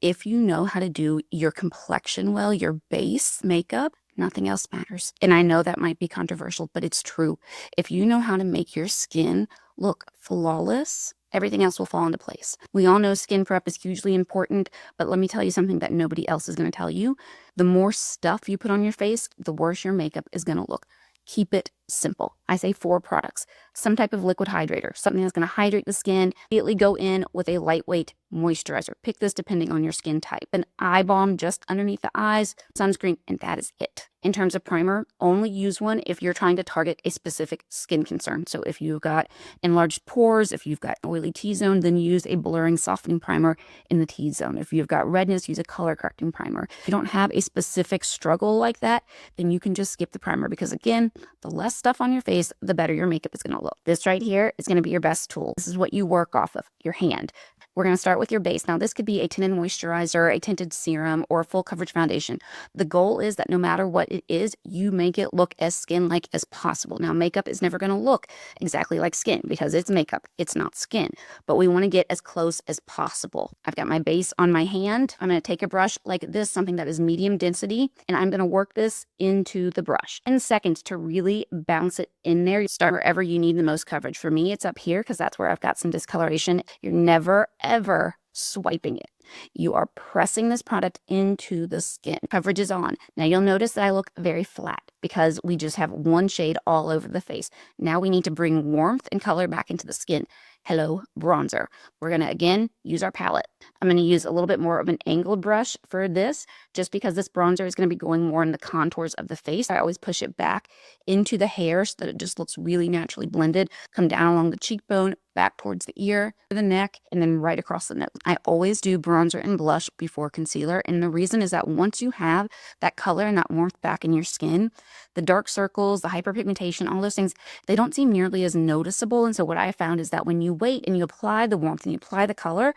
If you know how to do your complexion well, your base makeup, nothing else matters. And I know that might be controversial, but it's true. If you know how to make your skin look flawless, everything else will fall into place. We all know skin prep is hugely important, but let me tell you something that nobody else is going to tell you. The more stuff you put on your face, the worse your makeup is going to look. Keep it simple. I say 4 products. Some type of liquid hydrator, something that's going to hydrate the skin. Immediately go in with a lightweight moisturizer. Pick this depending on your skin type. An eye balm just underneath the eyes, sunscreen, and that is it. In terms of primer, only use one if you're trying to target a specific skin concern. So if you've got enlarged pores, if you've got oily T-zone, then use a blurring softening primer in the T-zone. If you've got redness, use a color correcting primer. If you don't have a specific struggle like that, then you can just skip the primer because again, the less stuff on your face, the better your makeup is going to look. This right here is going to be your best tool. This is what you work off of, your hand. We're going to start with your base. Now, this could be a tinted moisturizer, a tinted serum, or a full coverage foundation. The goal is that no matter what it is, you make it look as skin-like as possible. Now, makeup is never going to look exactly like skin because it's makeup. It's not skin. But we want to get as close as possible. I've got my base on my hand. I'm going to take a brush like this, something that is medium density, and I'm going to work this into the brush. 10 seconds to really bounce it in there. You start wherever you need the most coverage. For me, it's up here because that's where I've got some discoloration. You're never, ever swiping it. You are pressing this product into the skin. Coverage is on. Now you'll notice that I look very flat because we just have one shade all over the face. Now we need to bring warmth and color back into the skin. Hello, bronzer. We're going to, again, use our palette. I'm going to use a little bit more of an angled brush for this, just because this bronzer is going to be going more in the contours of the face. I always push it back into the hair so that it just looks really naturally blended. Come down along the cheekbone, back towards the ear, the neck, and then right across the nose. I always do bronzer and blush before concealer, and the reason is that once you have that color and that warmth back in your skin, the dark circles, the hyperpigmentation, all those things, they don't seem nearly as noticeable. And so what I found is that when you wait and you apply the warmth and you apply the color,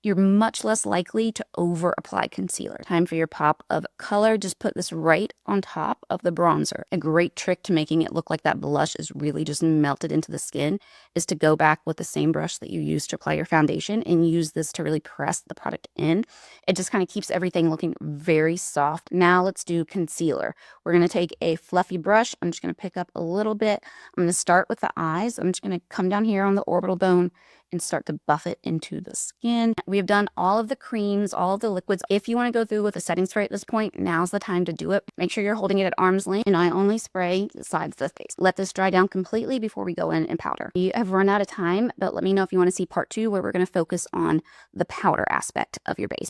you're much less likely to over apply concealer. Time for your pop of color. Just put this right on top of the bronzer. A great trick to making it look like that blush is really just melted into the skin is to go back with the same brush that you used to apply your foundation and use this to really press the product in. It just kind of keeps everything looking very soft. Now let's do concealer. We're going to take a fluffy brush. I'm just going to pick up a little bit. I'm going to start with the eyes. I'm just going to come down here on the orbital bone and start to buff it into the skin. We have done all of the creams, all of the liquids. If you want to go through with a setting spray at this point, now's the time to do it. Make sure you're holding it at arm's length, and I only spray the sides of the face. Let this dry down completely before we go in and powder. We have run out of time, but let me know if you want to see part 2 where we're going to focus on the powder aspect of your base.